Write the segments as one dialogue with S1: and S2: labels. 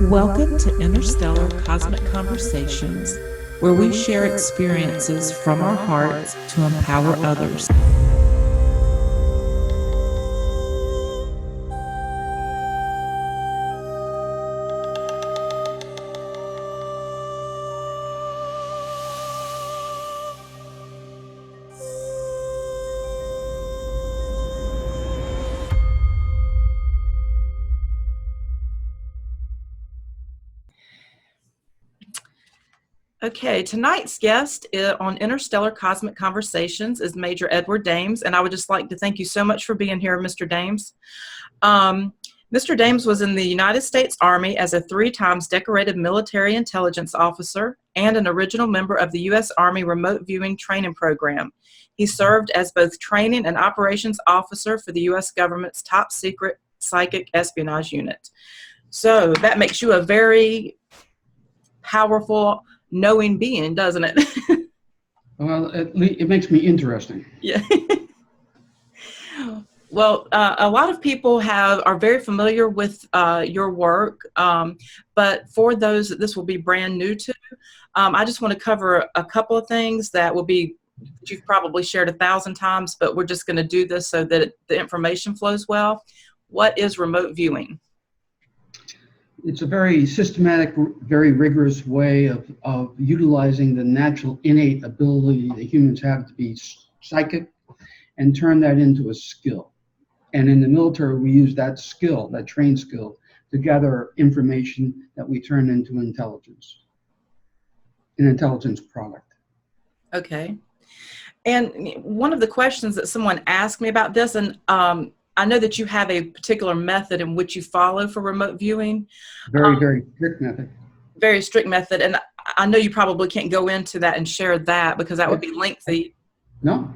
S1: Welcome to Interstellar Cosmic Conversations, where we share experiences from our hearts to empower others. Okay, tonight's guest on Interstellar Cosmic Conversations is Major Edward Dames, and I would just like to thank you so much for being here, Mr. Dames. Mr. Dames was in the United States Army as a 3 times decorated military intelligence officer and an original member of the U.S. Army Remote Viewing Training Program. He served as both training and operations officer for the U.S. government's top secret psychic espionage unit. So that makes you a very powerful, knowing being, doesn't it?
S2: Well, it makes me interesting.
S1: Yeah. Well, a lot of people are very familiar with your work, but for those that this will be brand new to, I just want to cover a couple of things that you've probably shared 1,000 times, but we're just going to do this so that the information flows well. What is remote viewing?
S2: It's a very systematic, very rigorous way of utilizing the natural innate ability that humans have to be psychic and turn that into a skill. And in the military, we use that skill, that trained skill, to gather information that we turn into intelligence, an intelligence product.
S1: Okay. And one of the questions that someone asked me about this, and I know that you have a particular method in which you follow for remote viewing.
S2: Very strict method. Very
S1: strict method. And I know you probably can't go into that and share that because that would be lengthy.
S2: No,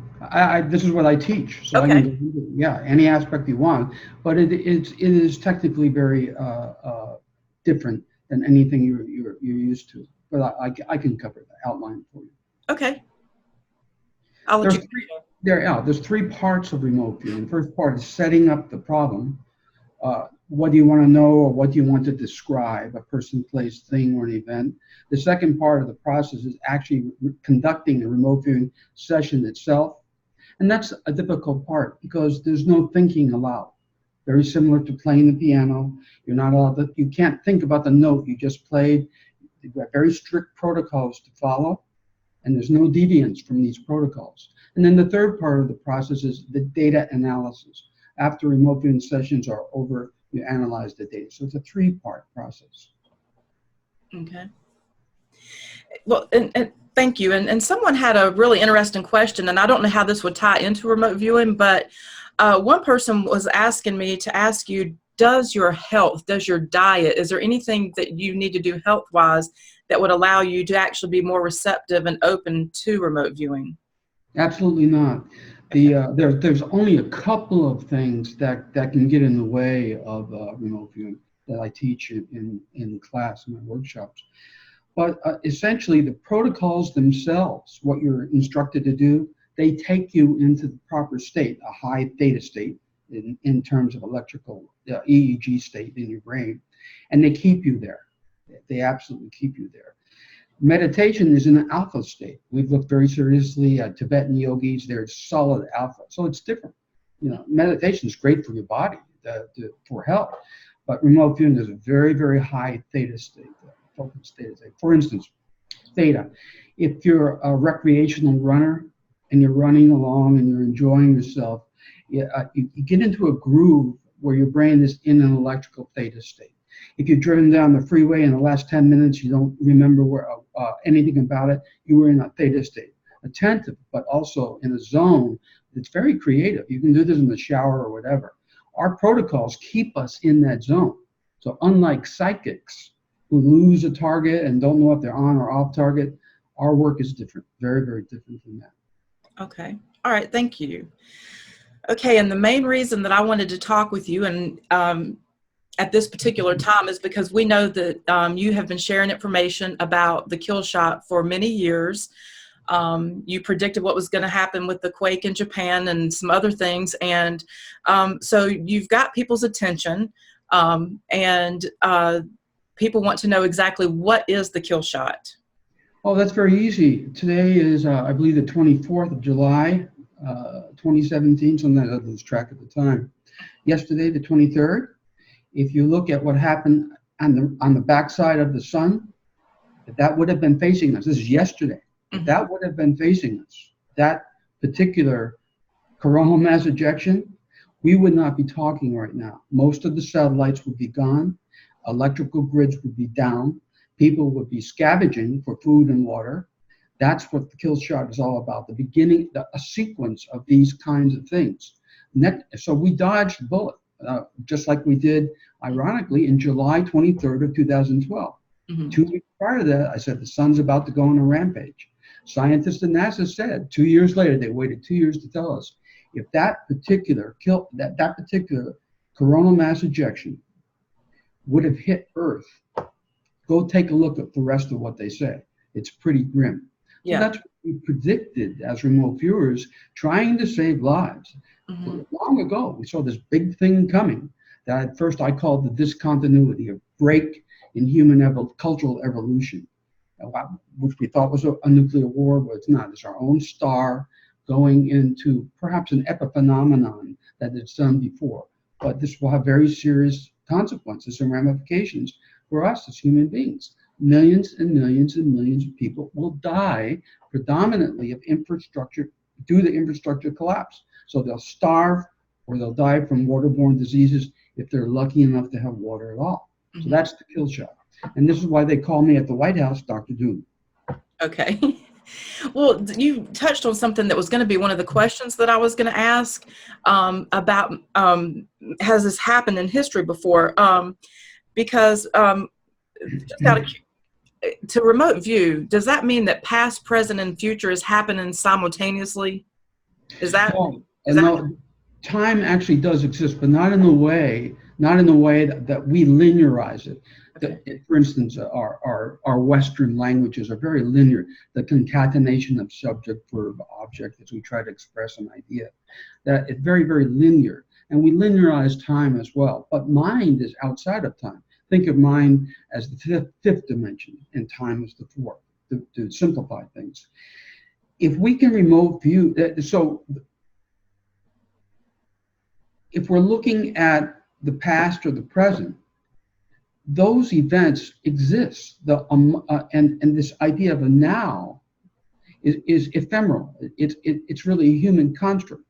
S2: this is what I teach. So
S1: okay.
S2: I can, any aspect you want, but it is technically very different than anything you're used to. But I can cover that, outline for you.
S1: Okay. I'll let you.
S2: There's 3 parts of remote viewing. The first part is setting up the problem. What do you want to know, or what do you want to describe? A person, place, thing, or an event. The second part of the process is actually conducting the remote viewing session itself. And that's a difficult part because there's no thinking allowed. Very similar to playing the piano. You're not allowed you can't think about the note you just played. You've got very strict protocols to follow, and there's no deviance from these protocols. And then the third part of the process is the data analysis. After remote viewing sessions are over, you analyze the data. So it's a 3-part process.
S1: Okay. Well, and thank you. And someone had a really interesting question, and I don't know how this would tie into remote viewing, but one person was asking me to ask you, does your diet, is there anything that you need to do health-wise that would allow you to actually be more receptive and open to remote viewing?
S2: Absolutely not. There's only a couple of things that can get in the way of remote viewing that I teach in class, in my workshops. But essentially, the protocols themselves, what you're instructed to do, they take you into the proper state, a high theta state in terms of electrical EEG state in your brain, and they keep you there. They absolutely keep you there. Meditation is in an alpha state. We've looked very seriously at Tibetan yogis. They're solid alpha. So it's different. Meditation is great for your body, for health. But remote viewing is a very, very high theta state, focused theta state. For instance, theta. If you're a recreational runner and you're running along and you're enjoying yourself, you get into a groove where your brain is in an electrical theta state. If you've driven down the freeway in the last 10 minutes, you don't remember anything about it, you were in a theta state. Attentive, but also in a zone that's very creative. You can do this in the shower or whatever. Our protocols keep us in that zone. So unlike psychics who lose a target and don't know if they're on or off target, our work is different, very, very different from that.
S1: Okay. All right. Thank you. Okay. And the main reason that I wanted to talk with you and at this particular time is because we know that you have been sharing information about the Killshot for many years. You predicted what was going to happen with the quake in Japan and some other things. And so you've got people's attention. And people want to know exactly what is the kill shot.
S2: Oh, that's very easy. Today is, I believe, the 24th of July, 2017. Sometimes I lose track of the time. Yesterday, the 23rd. If you look at what happened on the backside of the sun, if that would have been facing us, this is yesterday, if that would have been facing us, that particular coronal mass ejection, we would not be talking right now. Most of the satellites would be gone. Electrical grids would be down. People would be scavenging for food and water. That's what the kill shot is all about, the beginning, a sequence of these kinds of things. So we dodged the bullet, just like we did, ironically, in July 23rd of 2012. 2 weeks prior to that, I said, the sun's about to go on a rampage. Scientists at NASA said 2 years later, they waited 2 years to tell us, if that particular that particular coronal mass ejection would have hit Earth, go take a look at the rest of what they say. It's pretty grim. So that's what we predicted as remote viewers, trying to save lives. Long ago, we saw this big thing coming that at first I called the discontinuity, a break in human cultural evolution, which we thought was a nuclear war, but it's not. It's our own star going into perhaps an epiphenomenon that it's done before. But this will have very serious consequences and ramifications for us as human beings. Millions and millions and millions of people will die predominantly of infrastructure due to infrastructure collapse. So they'll starve or they'll die from waterborne diseases if they're lucky enough to have water at all. So that's the kill shot. And this is why they call me at the White House Dr. Doom.
S1: Okay. Well, you touched on something that was going to be one of the questions that I was going to ask about, has this happened in history before? Because just out of, to remote view, does that mean that past, present, and future is happening simultaneously? Is that?
S2: No, time actually does exist, but not in the way that we linearize it. Okay. For instance, our Western languages are very linear. The concatenation of subject, verb, object, as we try to express an idea, that it's very, very linear. And we linearize time as well. But mind is outside of time. Think of mind as the fifth dimension, and time as the fourth, to simplify things. If we can remote view, so if we're looking at the past or the present, those events exist. And this idea of a now is ephemeral. It's really a human construct.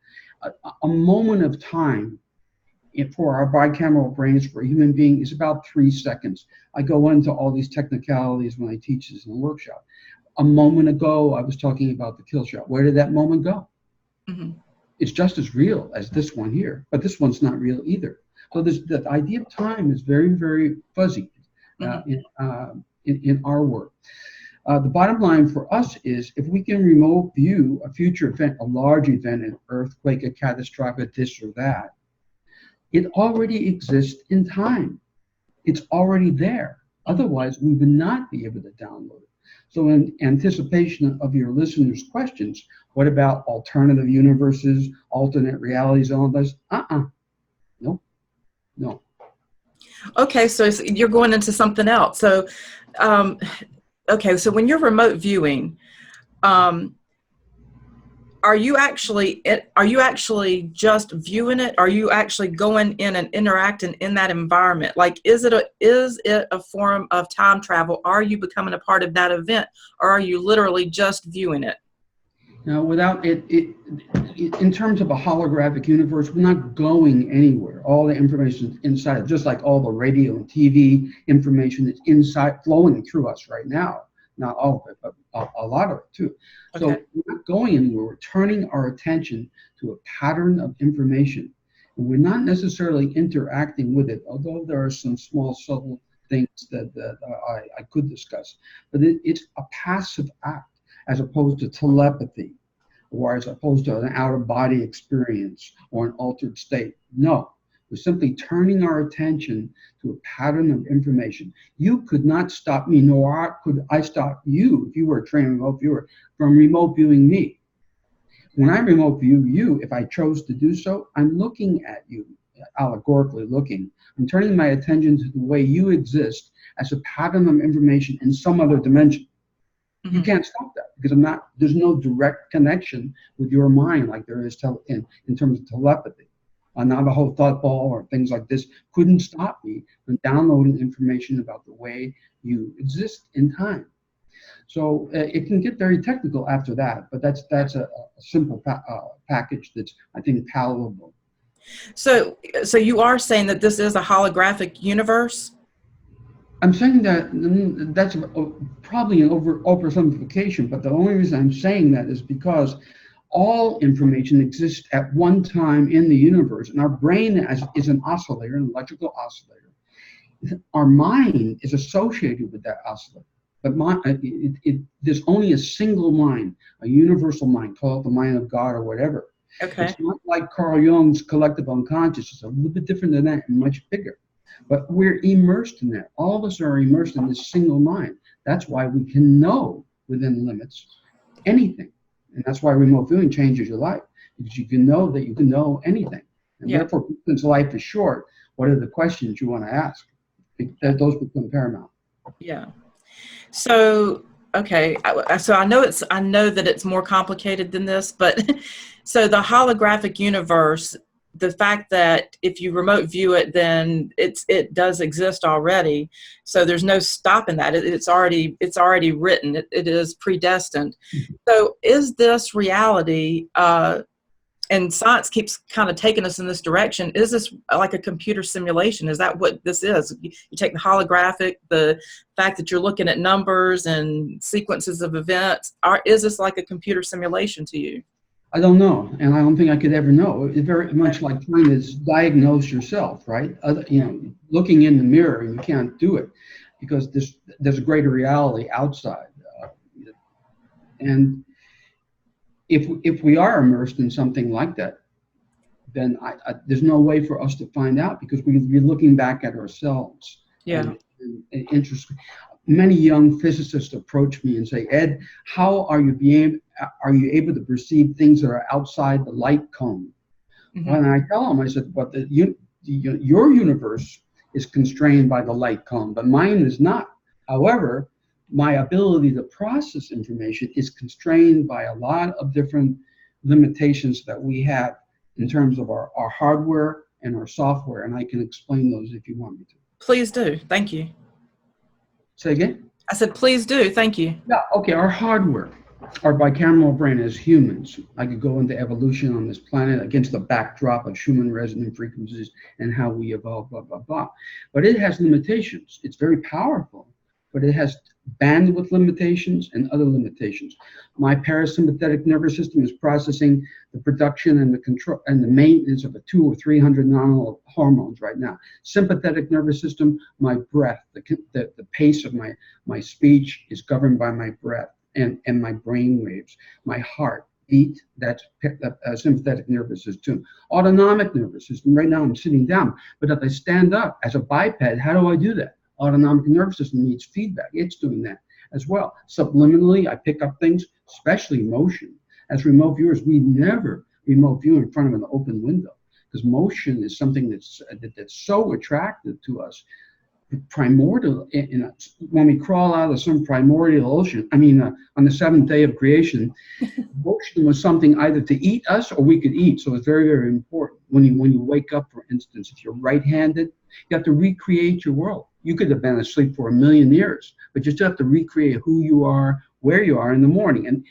S2: A moment of time for our bicameral brains, for a human being, is about 3 seconds. I go into all these technicalities when I teach this in the workshop. A moment ago, I was talking about the kill shot. Where did that moment go? It's just as real as this one here, but this one's not real either. So the idea of time is very, very fuzzy in our work. The bottom line for us is, if we can remote view a future event, a large event, an earthquake, a catastrophic this or that, it already exists in time. It's already there. Otherwise, we would not be able to download it. So in anticipation of your listeners' questions, what about alternative universes, alternate realities, all of those? No.
S1: Okay, so you're going into something else. So, okay, so when you're remote viewing, are you actually just viewing it? Are you actually going in and interacting in that environment? Like, is it a form of time travel? Are you becoming a part of that event, or are you literally just viewing it?
S2: Now, without it, in terms of a holographic universe, we're not going anywhere. All the information is inside, just like all the radio and TV information that's inside, flowing through us right now. Not all of it, but a lot of it too. Okay. So we're not going anywhere. We're turning our attention to a pattern of information. And we're not necessarily interacting with it, although there are some small, subtle things that I could discuss. But it's a passive act, as opposed to telepathy, or as opposed to an out-of-body experience or an altered state. No, we're simply turning our attention to a pattern of information. You could not stop me, nor could I stop you, if you were a trained remote viewer, from remote viewing me. When I remote view you, if I chose to do so, I'm looking at you, allegorically looking. I'm turning my attention to the way you exist as a pattern of information in some other dimension. You
S1: Mhm.
S2: can't stop that because there's no direct connection with your mind like there is in terms of telepathy. A Navajo thought ball or things like this couldn't stop me from downloading information about the way you exist in time. So it can get very technical after that, but that's a simple package that's, I think, palatable.
S1: So you are saying that this is a holographic universe?
S2: I'm saying that that's probably an oversimplification, but the only reason I'm saying that is because all information exists at one time in the universe, and our brain is an oscillator, an electrical oscillator. Our mind is associated with that oscillator, but there's only a single mind, a universal mind, call it the mind of God or whatever.
S1: Okay.
S2: It's not like Carl Jung's collective unconscious. It's a little bit different than that and much bigger. But we're immersed in that. All of us are immersed in this single mind. That's why we can know within limits anything. And that's why remote viewing changes your life, because you can know that you can know anything. And
S1: Yeah.
S2: therefore, since life is short, what are the questions you want to ask? Those become paramount.
S1: Yeah. So, okay. So I know that it's more complicated than this, but so the holographic universe, the fact that if you remote view it, then it does exist already. So there's no stopping that. It's already written. It is predestined. So is this reality? And science keeps kind of taking us in this direction. Is this like a computer simulation? Is that what this is? You take the holographic, the fact that you're looking at numbers and sequences of events. Is this like a computer simulation to you?
S2: I don't know, and I don't think I could ever know. It's very much like trying to diagnose yourself, right? Looking in the mirror, you can't do it because there's a greater reality outside. And if we are immersed in something like that, then there's no way for us to find out because we're looking back at ourselves.
S1: Yeah.
S2: And interesting. Many young physicists approach me and say, Ed, how are you able to perceive things that are outside the light cone?
S1: Mm-hmm.
S2: When I tell them, I said, but your universe is constrained by the light cone, but mine is not. However, my ability to process information is constrained by a lot of different limitations that we have in terms of our hardware and our software, and I can explain those if you want me to.
S1: Please do. Thank you.
S2: Say again?
S1: I said, please do. Thank you.
S2: Yeah, okay, our hardware, our bicameral brain as humans, I could go into evolution on this planet against the backdrop of Schumann resonant frequencies and how we evolve, blah, blah, blah. But it has limitations. It's very powerful, but it has bandwidth limitations and other limitations. My parasympathetic nervous system is processing the production and the control and the maintenance of a 200 or 300 nominal hormones right now. Sympathetic nervous system, my breath, the pace of my speech is governed by my breath and my brain waves. My heart beat, that's sympathetic nervous system. Autonomic nervous system, right now I'm sitting down, but if I stand up as a biped, how do I do that? Autonomic nervous system needs feedback. It's doing that as well. Subliminally, I pick up things, especially motion. As remote viewers, we never remote view in front of an open window because motion is something that's so attractive to us. Primordial, when we crawl out of some primordial ocean, on the seventh day of creation, motion was something either to eat us or we could eat. So it's very, very important. When you wake up, for instance, if you're right-handed, you have to recreate your world. You could have been asleep for 1,000,000 years, but you still have to recreate who you are, where you are in the morning. And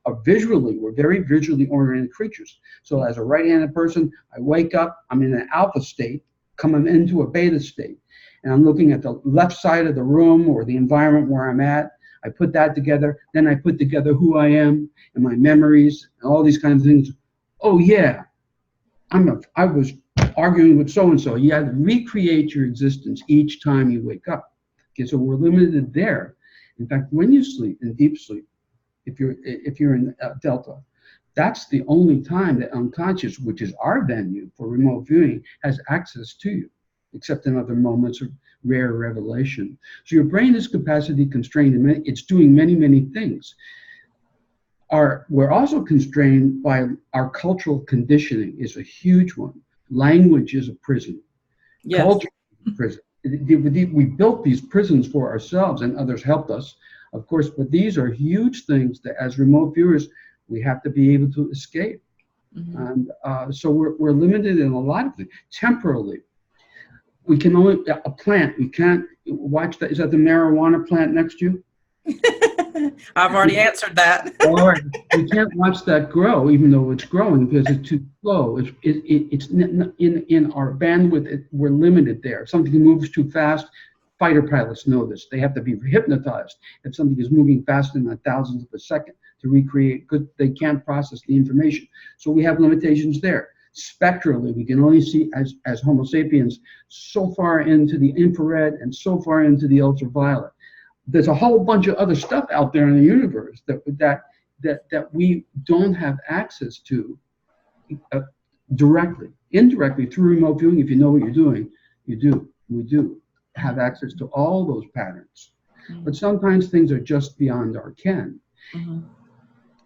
S2: we're very visually oriented creatures. So as a right-handed person, I wake up, I'm in an alpha state, coming into a beta state. And I'm looking at the left side of the room or the environment where I'm at. I put that together. Then I put together who I am and my memories and all these kinds of things. Oh, yeah, I was arguing with so-and-so. You have to recreate your existence each time you wake up. Okay, so we're limited there. In fact, when you sleep in deep sleep, if you're in delta, that's the only time that unconscious, which is our venue for remote viewing, has access to you, except in other moments of rare revelation. So your brain is capacity constrained, and it's doing many, many things. We're also constrained by our cultural conditioning is a huge one. Language is a prison.
S1: Yes.
S2: Culture is a prison. We built these prisons for ourselves, and others helped us, of course, but these are huge things that as remote viewers, we have to be able to escape.
S1: Mm-hmm.
S2: And so we're limited in a lot of things. Temporally, we can only, a plant, we can't watch that. Is that the marijuana plant next to you?
S1: I've already answered that.
S2: All right. We can't watch that grow, even though it's growing, because it's too slow. It's in our bandwidth, we're limited there. If something moves too fast, fighter pilots know this. They have to be hypnotized. If something is moving faster than a thousandth of a second to recreate good, they can't process the information. So we have limitations there. Spectrally, we can only see as Homo sapiens so far into the infrared and so far into the ultraviolet. There's a whole bunch of other stuff out there in the universe that we don't have access to directly. Indirectly through remote viewing, if you know what you're doing, we do have access to all those patterns.
S1: Mm-hmm.
S2: But sometimes things are just beyond our ken.
S1: Mm-hmm.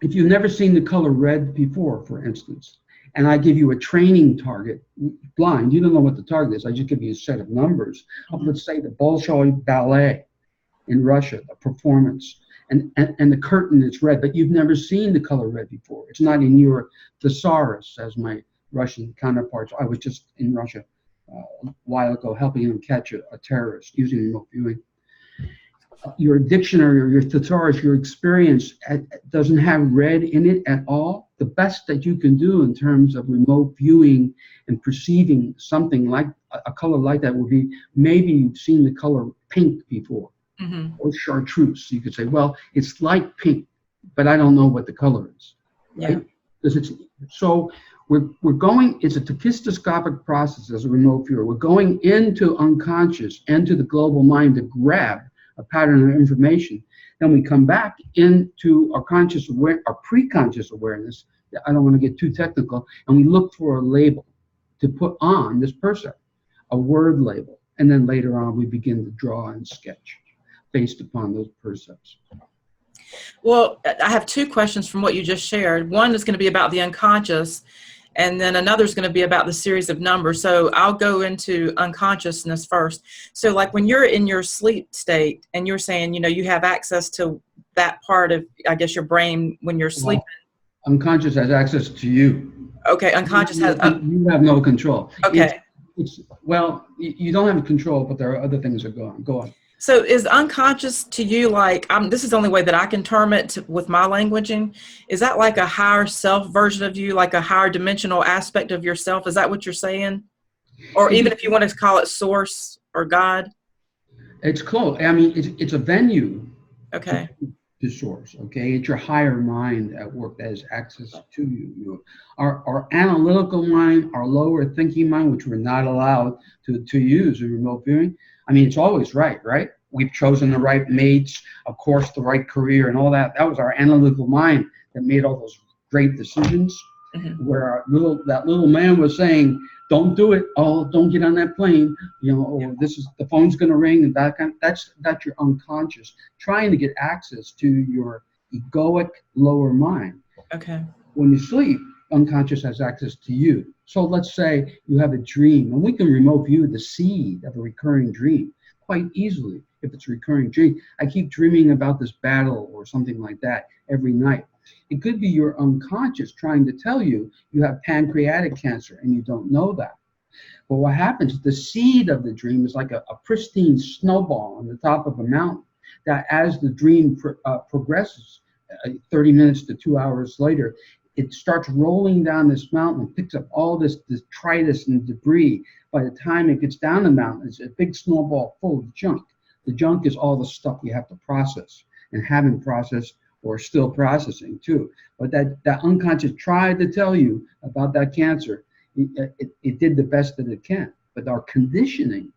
S2: If you've never seen the color red before, for instance, and I give you a training target, blind, you don't know what the target is, I just give you a set of numbers. Let's say the Bolshoi Ballet in Russia, the performance, and the curtain is red, but you've never seen the color red before. It's not in your thesaurus, as my Russian counterparts. I was just in Russia a while ago helping them catch a terrorist using remote viewing. Your dictionary or your thesaurus, your experience doesn't have red in it at all. The best that you can do in terms of remote viewing and perceiving something like a color like that would be maybe you've seen the color pink before. Mm-hmm. Or chartreuse. You could say, well, it's like pink, but I don't know what the color is, right? Because it's so we're going. It's a tachistoscopic process as a remote viewer. We're going into unconscious, into the global mind to grab a pattern of information. Then we come back into our conscious our pre-conscious awareness. I don't want to get too technical, and we look for a label to put on this percept, a word label, and then later on we begin to draw and sketch based upon those percepts.
S1: Well, I have two questions from what you just shared. One is going to be about the unconscious, and then another is going to be about the series of numbers. So I'll go into unconsciousness first. So like when you're in your sleep state and you're saying, you have access to that part of, I guess, your brain when you're sleeping.
S2: Well, unconscious has access to you.
S1: Okay, unconscious has...
S2: You have no control.
S1: Okay.
S2: Well, you don't have control, but there are other things that go on. Go on.
S1: So is unconscious to you like, this is the only way that I can term it with my languaging, is that like a higher self version of you, like a higher dimensional aspect of yourself? Is that what you're saying? Or even if you want to call it source or God? It's
S2: close. I mean, it's a venue.
S1: Okay.
S2: To source, okay? It's your higher mind at work that has access to you. Our analytical mind, our lower thinking mind, which we're not allowed to use in remote viewing, I mean, it's always right? We've chosen the right mates, of course, the right career and all that. That was our analytical mind that made all those great decisions. Mm-hmm. Where that little man was saying, don't do it. Oh, don't get on that plane. Or the phone's going to ring, and that's your unconscious trying to get access to your egoic lower mind.
S1: Okay.
S2: When you sleep, unconscious has access to you. So let's say you have a dream, and we can remote view the seed of a recurring dream quite easily if it's a recurring dream. I keep dreaming about this battle or something like that every night. It could be your unconscious trying to tell you have pancreatic cancer and you don't know that. But what happens, the seed of the dream is like a pristine snowball on the top of a mountain that as the dream progresses, 30 minutes to 2 hours later, it starts rolling down this mountain, picks up all this detritus and debris. By the time it gets down the mountain, it's a big snowball full of junk. The junk is all the stuff we have to process and haven't processed or still processing too. But that unconscious tried to tell you about that cancer. It did the best that it can. But our conditioning,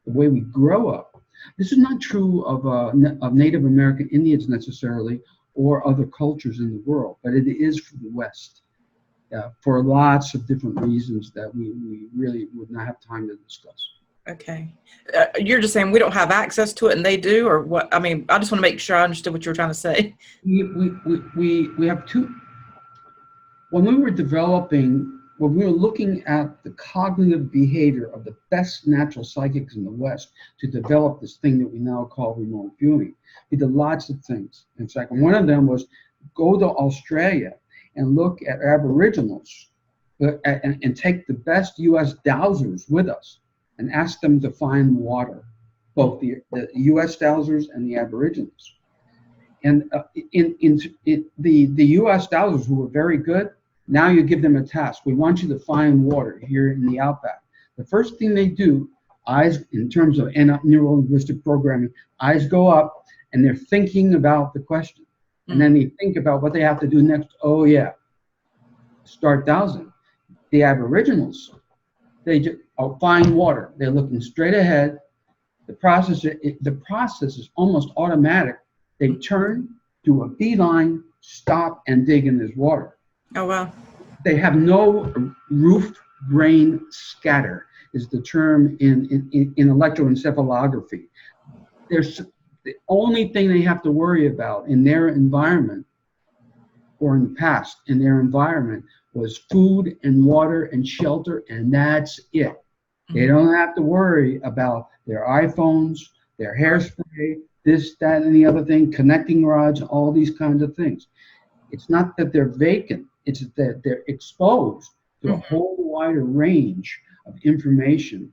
S2: the way we grow up, this is not true of Native American Indians necessarily or other cultures in the world, but it is for the West. For lots of different reasons that we really would not have time to discuss.
S1: Okay. You're just saying we don't have access to it and they do, or what? I mean, I just want to make sure I understood what you were trying to say.
S2: We have two. When we were developing when we were looking at the cognitive behavior of the best natural psychics in the West to develop this thing that we now call remote viewing. We did lots of things. In fact, one of them was go to Australia and look at Aboriginals and take the best U.S. dowsers with us and ask them to find water, both the U.S. dowsers and the Aboriginals. And the U.S. dowsers who were very good, now you give them a task. We want you to find water here in the outback. The first thing they do, eyes, in terms of neuro-linguistic programming, eyes go up and they're thinking about the question. And then they think about what they have to do next. Oh yeah, start dowsing. The Aboriginals, they just find water. They're looking straight ahead. The process is almost automatic. They turn, do a beeline, stop, and dig in this water.
S1: Oh, wow.
S2: They have no roof brain scatter, is the term in electroencephalography. The only thing they have to worry about in their environment, or in the past, in their environment, was food and water and shelter, and that's it. They don't have to worry about their iPhones, their hairspray, this, that, and the other thing, connecting rods, all these kinds of things. It's not that they're vacant, it's that they're exposed to a whole wider range of information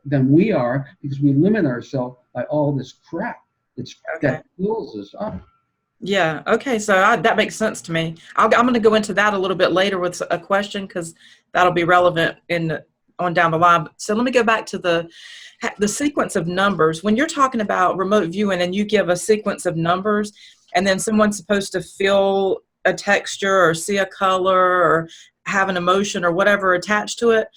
S2: than we are, because we limit ourselves by all this crap that fills us up.
S1: Yeah. Okay. So that makes sense to me. I'm going to go into that a little bit later with a question, because that'll be relevant on down the line. So let me go back to the sequence of numbers. When you're talking about remote viewing and you give a sequence of numbers, and then someone's supposed to feel a texture or see a color or have an emotion or whatever attached to it,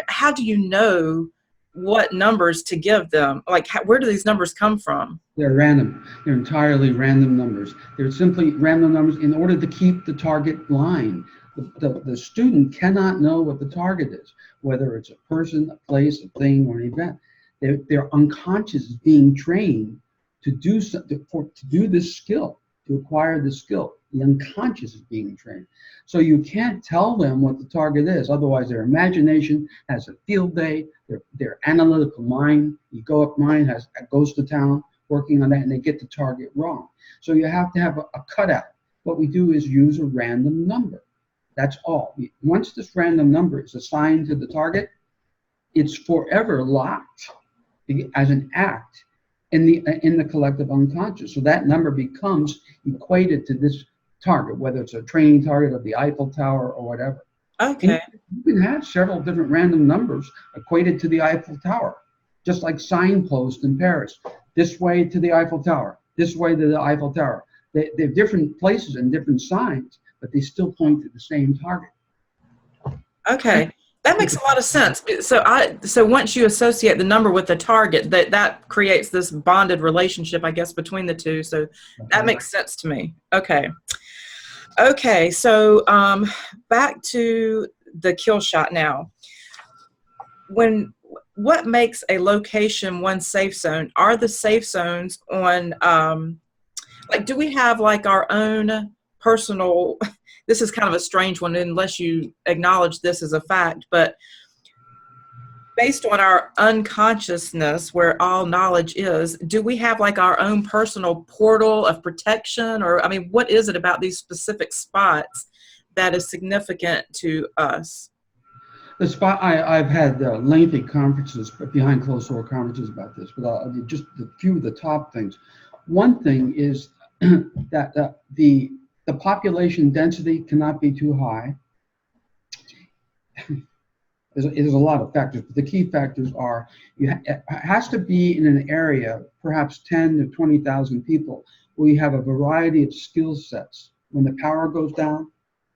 S1: how do you know what numbers to give them? Like, where do these numbers come from?
S2: They're random. They're entirely random numbers. They're simply random numbers in order to keep the target blind. The student cannot know what the target is, whether it's a person, a place, a thing, or an event. Their unconscious is being trained to do this skill, to acquire this skill. The unconscious is being trained. So you can't tell them what the target is. Otherwise, their imagination has a field day. Their analytical mind, mind goes to town working on that, and they get the target wrong. So you have to have a cutout. What we do is use a random number. That's all. Once this random number is assigned to the target, it's forever locked as an act in the collective unconscious. So that number becomes equated to this target, whether it's a training target of the Eiffel Tower or whatever.
S1: Okay.
S2: And you can have several different random numbers equated to the Eiffel Tower, just like signposts in Paris. This way to the Eiffel Tower, this way to the Eiffel Tower. They're different places and different signs, but they still point to the same target.
S1: Okay. That makes a lot of sense. So once you associate the number with the target, that creates this bonded relationship, I guess, between the two. So that makes sense to me. Okay. Okay. So back to the kill shot now. What makes a location one safe zone? Are the safe zones on, do we have like our own personal, this is kind of a strange one unless you acknowledge this as a fact, but based on our unconsciousness where all knowledge is, do we have like our own personal portal of protection? Or, I mean, what is it about these specific spots that is significant to us?
S2: The spot, I've had lengthy conferences, behind closed door conferences about this, but just a few of the top things. One thing is that the population density cannot be too high. There's a lot of factors, but the key factors are it has to be in an area, perhaps 10 to 20,000 people, where you have a variety of skill sets. When the power goes down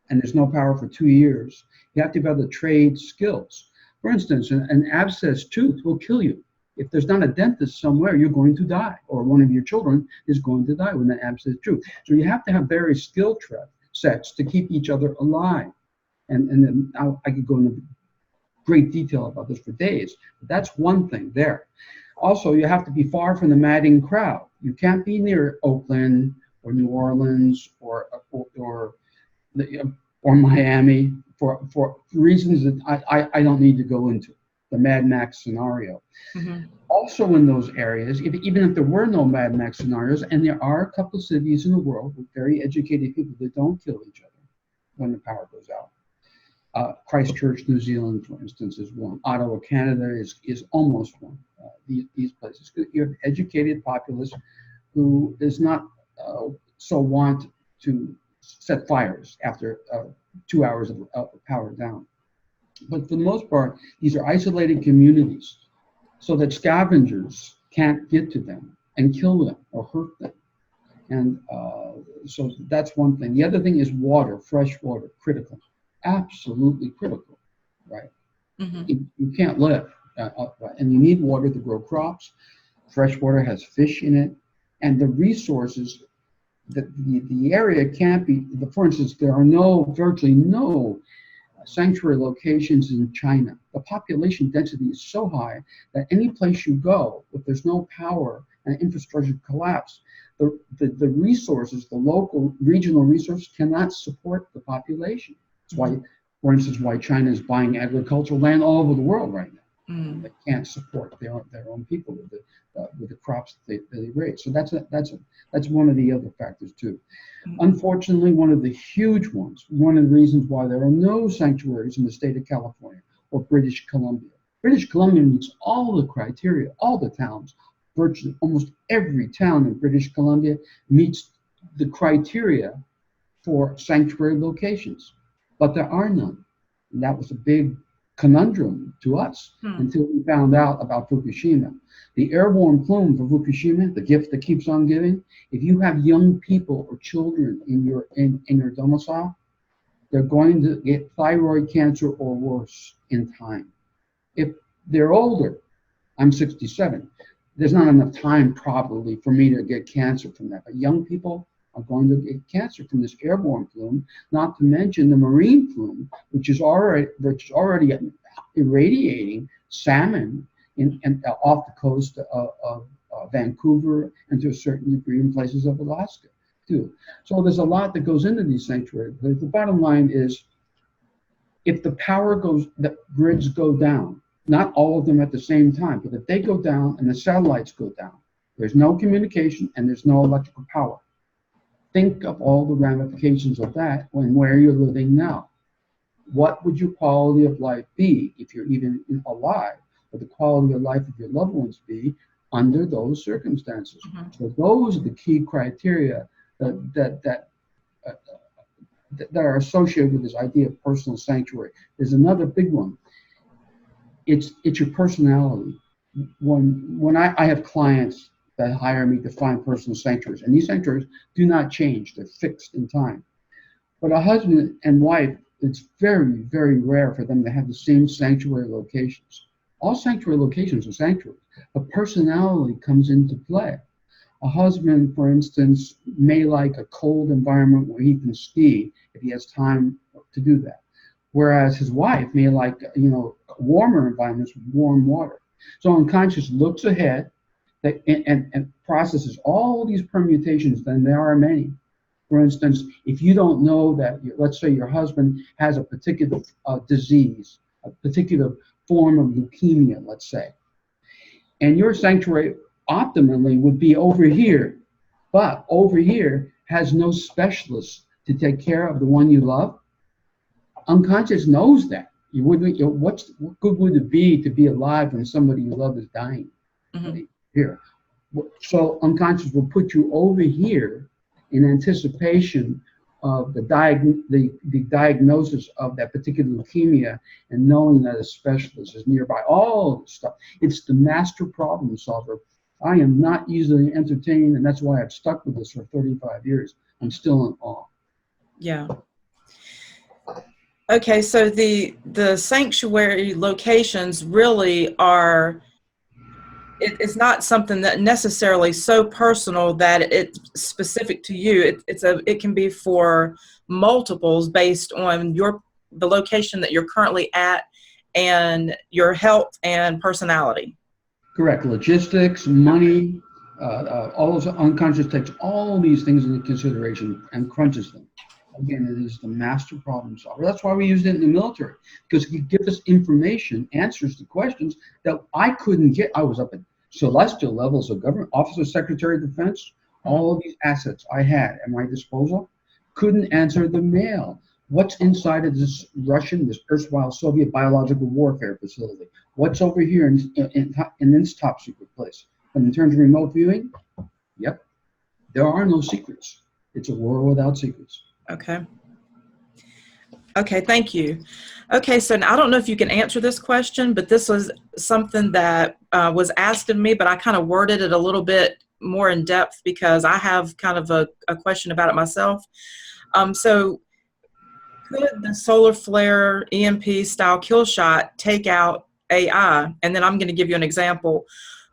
S2: and there's no power for 2 years, you have to be able to trade skills. For instance, an abscessed tooth will kill you. If there's not a dentist somewhere, you're going to die, or one of your children is going to die with an abscessed tooth. So you have to have various skill sets to keep each other alive. And then I could go into great detail about this for days, but that's one thing there. Also, you have to be far from the madding crowd. You can't be near Oakland or New Orleans or Miami, for reasons that I don't need to go into, the Mad Max scenario.
S1: Mm-hmm.
S2: Also in those areas, even if there were no Mad Max scenarios, and there are a couple of cities in the world with very educated people that don't kill each other when the power goes out. Christchurch, New Zealand, for instance, is one. Ottawa, Canada is almost one. These places. You have educated populace who is not so want to set fires after 2 hours of power down. But for the most part, these are isolated communities so that scavengers can't get to them and kill them or hurt them. And so that's one thing. The other thing is water, fresh water, critical, absolutely critical, right?
S1: Mm-hmm.
S2: You can't live, and you need water to grow crops. Fresh water has fish in it, and the resources that the area can't be. For instance, there are virtually no sanctuary locations in China. The population density is so high that any place you go, if there's no power and infrastructure collapse, the resources, the local, regional resources cannot support the population. That's why, for instance, why China is buying agricultural land all over the world right now.
S1: Mm.
S2: They can't support their own people with the crops that they raise. So that's one of the other factors too. Unfortunately, one of the huge ones, one of the reasons why there are no sanctuaries in the state of California or British Columbia. British Columbia meets all the criteria, all the towns, virtually almost every town in British Columbia meets the criteria for sanctuary locations, but there are none. And that was a big conundrum to us until we found out about Fukushima. The airborne plume for Fukushima, the gift that keeps on giving, if you have young people or children in your domicile, they're going to get thyroid cancer or worse in time. If they're older, I'm 67, there's not enough time probably for me to get cancer from that. But young people are going to get cancer from this airborne plume, not to mention the marine plume, which is already irradiating salmon off the coast of Vancouver and to a certain degree in places of Alaska too. So there's a lot that goes into these sanctuaries. The bottom line is, if the the grids go down, not all of them at the same time, but if they go down and the satellites go down, there's no communication and there's no electrical power. Think of all the ramifications of that when where you're living now. What would your quality of life be, if you're even alive, or the quality of life of your loved ones be under those circumstances? Mm-hmm. So those are the key criteria that are associated with this idea of personal sanctuary. There's another big one. It's your personality. When I have clients that hire me to find personal sanctuaries, and these sanctuaries do not change; they're fixed in time. But a husband and wife, it's very, very rare for them to have the same sanctuary locations. All sanctuary locations are sanctuaries, but personality comes into play. A husband, for instance, may like a cold environment where he can ski if he has time to do that, whereas his wife may like, warmer environments with warm water. So unconscious looks ahead and processes all these permutations, then there are many. For instance, if you don't know that, let's say your husband has a particular disease, a particular form of leukemia, let's say, and your sanctuary optimally would be over here, but over here has no specialist to take care of the one you love. Unconscious knows that. You wouldn't. What good would it be to be alive when somebody you love is dying? Mm-hmm. Here, so unconscious will put you over here in anticipation of the diagnosis of that particular leukemia, and knowing that a specialist is nearby. All of this stuff. It's the master problem solver. I am not easily entertained, and that's why I've stuck with this for 35 years. I'm still in awe.
S1: Yeah. Okay, so the sanctuary locations really are, it's not something that necessarily so personal that it's specific to you. It can be for multiples based on the location that you're currently at and your health and personality.
S2: Correct. Logistics, money, all of unconscious takes all these things into consideration and crunches them. Again, it is the master problem solver. That's why we used it in the military, because it gives us information, answers to questions that I couldn't get. I was up at celestial levels of government, officer, secretary of defense, all of these assets I had at my disposal, couldn't answer the mail. What's inside of this Russian, this erstwhile Soviet biological warfare facility? What's over here in this top secret place? But in terms of remote viewing, yep, there are no secrets. It's a war without secrets.
S1: Okay. Okay, thank you. Okay, so now I don't know if you can answer this question, but this was something that was asked of me, but I kind of worded it a little bit more in depth because I have kind of a question about it myself. So could the solar flare EMP style kill shot take out AI? And then I'm going to give you an example.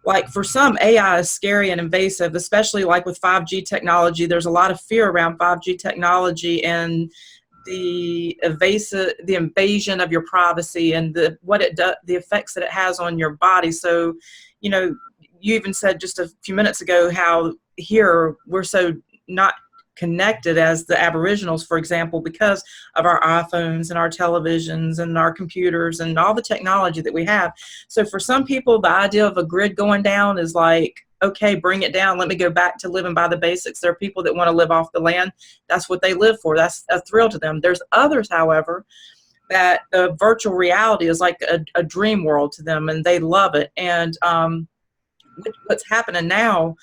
S1: Like for some, AI is scary and invasive, especially like with 5G technology. There's a lot of fear around 5G technology and the invasion of your privacy and the effects that it has on your body. So, you know, you even said just a few minutes ago how here we're so not connected as the Aboriginals, for example, because of our iPhones and our televisions and our computers and all the technology that we have. So for some people, the idea of a grid going down is like, okay, bring it down. Let me go back to living by the basics. There are people that want to live off the land. That's what they live for. That's a thrill to them. There's others, however, that the virtual reality is like a dream world to them, and they love it. And what's happening now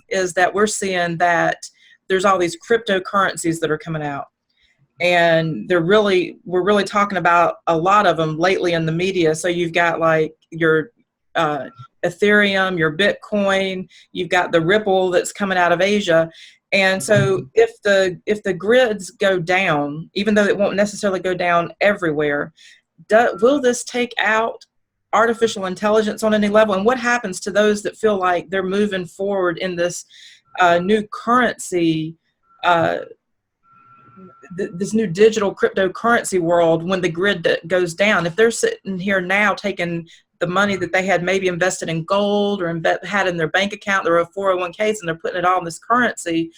S1: is that we're seeing that there's all these cryptocurrencies that are coming out. And we're really talking about a lot of them lately in the media. So you've got like your Ethereum, your Bitcoin, you've got the Ripple that's coming out of Asia. And so if the grids go down, even though it won't necessarily go down everywhere, will this take out artificial intelligence on any level? And what happens to those that feel like they're moving forward in this new currency, this new digital cryptocurrency world when the grid goes down? If they're sitting here now taking the money that they had maybe invested in gold or had in their bank account, their 401ks, and they're putting it all in this currency,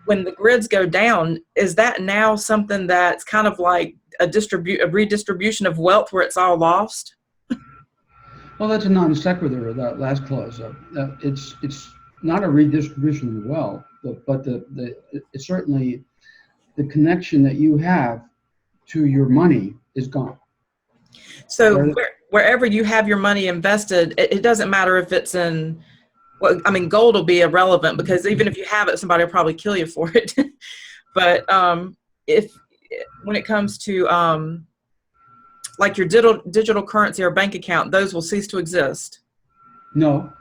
S1: when the grids go down, is that now something that's kind of like a redistribution of wealth where it's all lost?
S2: Well, that's a non sequitur, that last clause. It's not a redistribution of wealth, but it's certainly the connection that you have to your money is gone.
S1: So wherever you have your money invested, it doesn't matter if it's in, well, I mean, gold will be irrelevant because even if you have it, somebody will probably kill you for it. But when it comes to like your digital currency or bank account, those will cease to exist.
S2: No,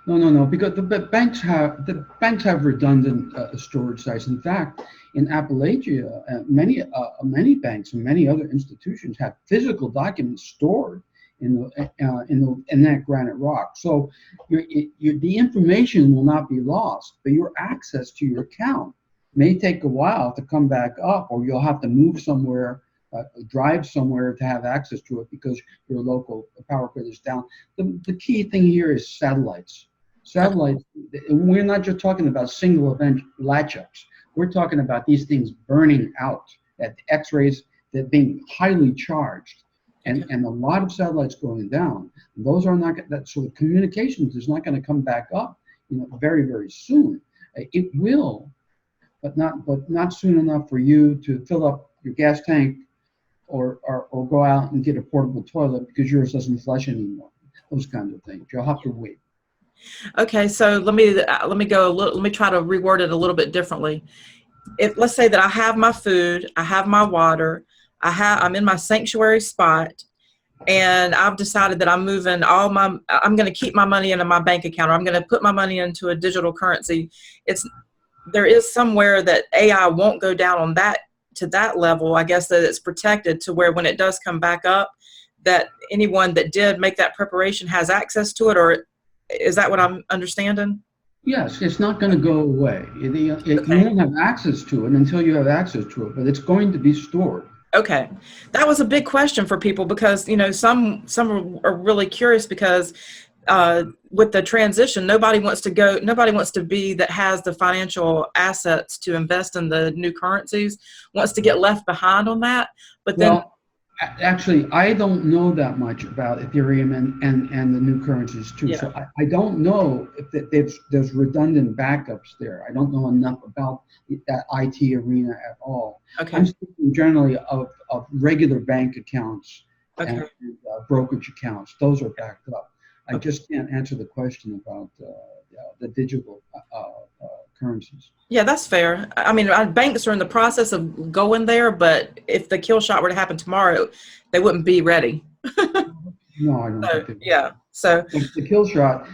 S2: because the banks have redundant storage sites. In fact, in Appalachia, many banks and many other institutions have physical documents stored in that granite rock. So the information will not be lost, but your access to your account may take a while to come back up, or you'll have to move somewhere, drive somewhere to have access to it because your local power grid is down. The key thing here is satellites. Satellites, we're not just talking about single event latch-ups. We're talking about these things burning out at X-rays that being highly charged, and a lot of satellites going down. Those are not that, so communications is not going to come back up, very, very soon. It will, but not soon enough for you to fill up your gas tank or go out and get a portable toilet because yours doesn't flush anymore. Those kinds of things. You'll have to wait.
S1: Okay, so let me try to reword it a little bit differently. Let's say that I have my food, I have my water, I'm in my sanctuary spot, and I've decided that I'm going to keep my money in my bank account, or I'm going to put my money into a digital currency. There is somewhere that AI won't go down on that to that level. I guess that it's protected to where when it does come back up, that anyone that did make that preparation has access to it, or is that what I'm understanding?
S2: Yes, it's not going to go away. You won't have access to it until you have access to it, but it's going to be stored.
S1: Okay, that was a big question for people because some are really curious because with the transition, nobody wants to be that has the financial assets to invest in the new currencies, wants to get left behind on that. But then,
S2: Well, actually, I don't know that much about Ethereum and the new currencies too.
S1: yeah,
S2: So I don't know if there's redundant backups there. I don't know enough about that IT arena at all. I'm
S1: okay,
S2: speaking generally of regular bank accounts and
S1: okay,
S2: brokerage accounts. Those are backed up. I
S1: okay.
S2: just can't answer the question about the digital currencies.
S1: Yeah, that's fair. I mean, banks are in the process of going there, but if the kill shot were to happen tomorrow, they wouldn't be ready.
S2: No, I don't
S1: So
S2: think they will.
S1: yeah, so
S2: The kill shot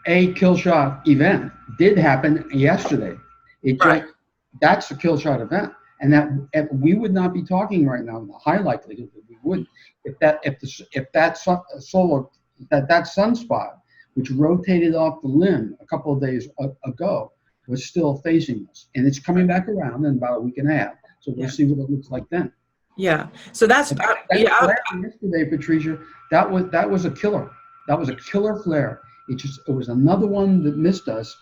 S2: a kill shot event did happen yesterday. It
S1: right,
S2: just That's a kill shot event, and that we would not be talking right now. The high likelihood that we would, if that solar that sunspot, which rotated off the limb a couple of days ago, was still facing us, and it's coming back around in about a week and a half. So we'll
S1: yeah,
S2: see what it looks like then.
S1: yeah. So that's
S2: But
S1: yeah,
S2: that flare yesterday, Patricia, that was a killer. That was a killer flare. It was another one that missed us,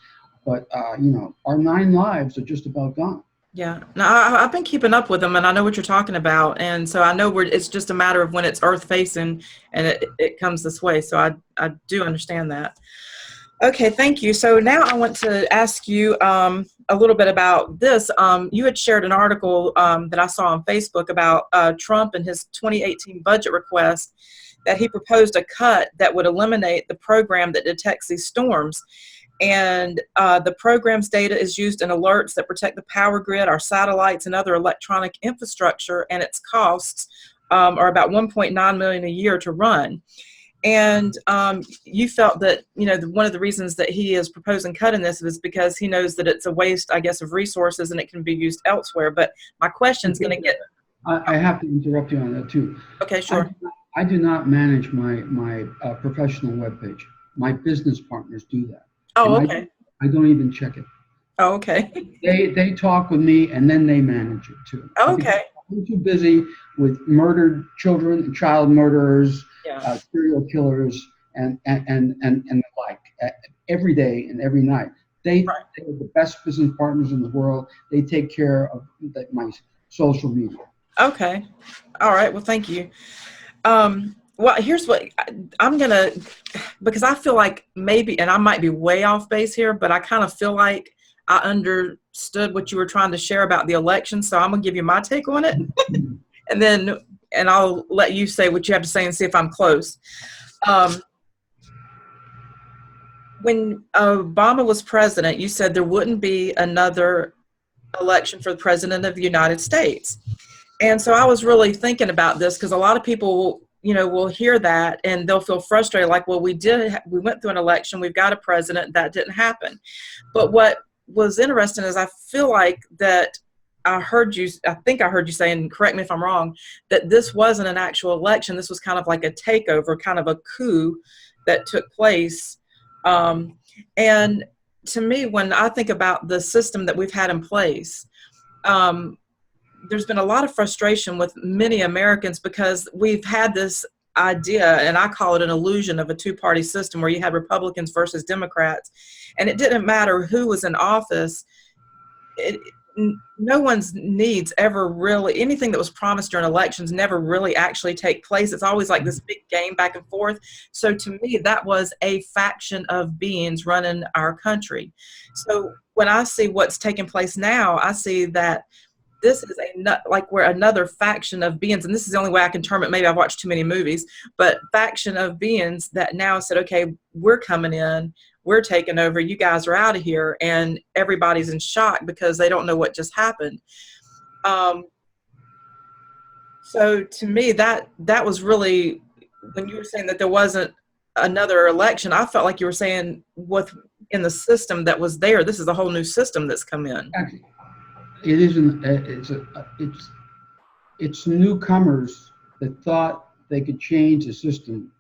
S2: but our 9 lives are just about gone.
S1: yeah. No, I've been keeping up with them, and I know what you're talking about, and so I know it's just a matter of when it's Earth facing, and it comes this way. So I do understand that. Okay, thank you. So now I want to ask you a little bit about this. You had shared an article that I saw on Facebook about Trump and his 2018 budget request, that he proposed a cut that would eliminate the program that detects these storms. And the program's data is used in alerts that protect the power grid, our satellites, and other electronic infrastructure, and its costs are about 1.9 million a year to run. And you felt that, one of the reasons that he is proposing cutting this is because he knows that it's a waste, I guess, of resources and it can be used elsewhere. But my question is going to get,
S2: I have to interrupt you on that too.
S1: okay,
S2: I,
S1: sure.
S2: I do not manage my professional webpage. My business partners do that,
S1: Oh,
S2: and
S1: okay.
S2: I don't even check it.
S1: Oh, okay.
S2: They talk with me and then they manage it too. Because
S1: Okay.
S2: I'm too busy with murdered children, and child murderers,
S1: Yeah.
S2: serial killers, and the like. Every day and every night, they
S1: Right.
S2: they're the best business partners in the world. They take care of my social media.
S1: Okay. All right. Well, thank you. Well, here's what I'm going to, because I feel like maybe, and I might be way off base here, but I kind of feel like I understood what you were trying to share about the election. So I'm going to give you my take on it. And I'll let you say what you have to say and see if I'm close. When Obama was president, you said there wouldn't be another election for the president of the United States. And so I was really thinking about this because a lot of people, will hear that and they'll feel frustrated, like, well, we went through an election, we've got a president, that didn't happen. But what was interesting is I feel like that I think I heard you say, and correct me if I'm wrong, that this wasn't an actual election. This was kind of like a takeover, kind of a coup that took place. And to me, when I think about the system that we've had in place, there's been a lot of frustration with many Americans because we've had this idea, and I call it an illusion, of a two-party system where you had Republicans versus Democrats, and it didn't matter who was in office. No one's needs ever really, anything that was promised during elections never really actually take place. It's always like this big game back and forth. So to me, that was a faction of beings running our country. So when I see what's taking place now, I see that this is like we're another faction of beings, and this is the only way I can term it. Maybe I've watched too many movies, but faction of beings that now said, okay, we're coming in, we're taking over, you guys are out of here, and everybody's in shock because they don't know what just happened. So to me, that was really, when you were saying that there wasn't another election, I felt like you were saying in the system that was there, this is a whole new system that's come in.
S2: Actually, it isn't. It's newcomers that thought they could change the system,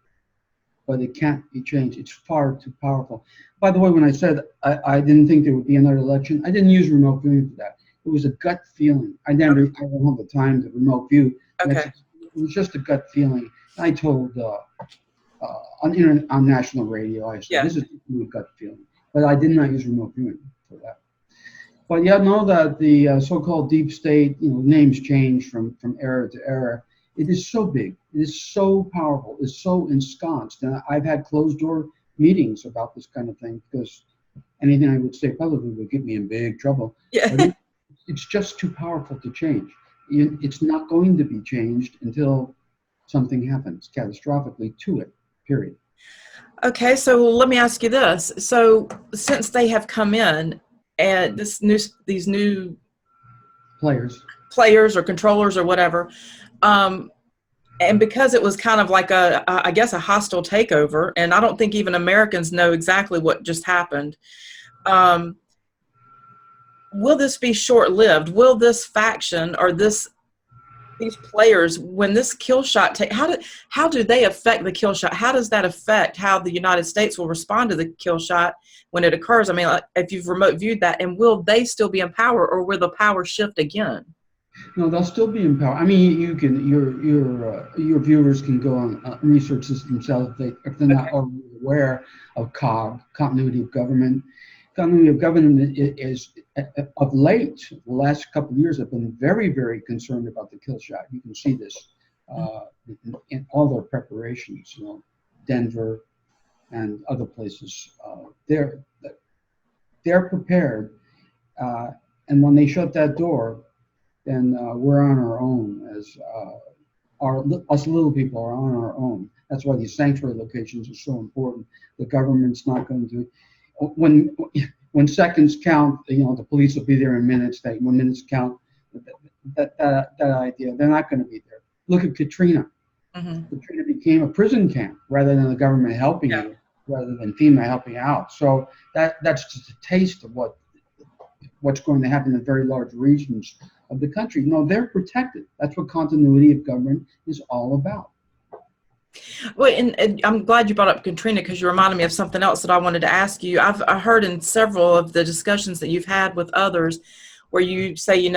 S2: but it can't be changed. It's far too powerful. By the way, when I said I didn't think there would be another election, I didn't use remote viewing for that. It was a gut feeling. I don't have the time to remote view.
S1: Okay.
S2: It was just a gut feeling. I told on national radio. I said,
S1: Yeah.
S2: this is a gut feeling. But I did not use remote viewing for that. But yeah, know that the so-called deep state, names change from era to era. It is so big. It is so powerful. It's so ensconced. And I've had closed-door meetings about this kind of thing because anything I would say publicly would get me in big trouble.
S1: Yeah.
S2: But it's just too powerful to change. It's not going to be changed until something happens catastrophically to it, period.
S1: Okay, so let me ask you this. So since they have come in and these new players or controllers or whatever, and because it was kind of like I guess a hostile takeover, and I don't think even Americans know exactly what just happened. Will this be short-lived? Will this faction or these players, when this Killshot how do they affect the Killshot? How does that affect how the United States will respond to the Killshot when it occurs? I mean, if you've remote viewed that, and will they still be in power, or will the power shift again?
S2: No, they'll still be in power. I mean, you can your viewers can go on research this themselves if they're not already aware of COG, continuity of government. Continuity of government is of late, the last couple of years, have been very, very concerned about the Killshot. You can see this in all their preparations. Denver and other places. They're prepared, and when they shut that door, then we're on our own as us little people are on our own. That's why these sanctuary locations are so important. The government's not going to, when seconds count, the police will be there in minutes. When minutes count, that idea, they're not going to be there. Look at Katrina. Mm-hmm. Katrina became a prison camp rather than the government helping you, rather than FEMA helping out. So that's just a taste of what's going to happen in very large regions of the country. No, they're protected. That's what continuity of government is all about.
S1: Well, and I'm glad you brought up Katrina, because you reminded me of something else that I wanted to ask you. I heard in several of the discussions that you've had with others where you say, in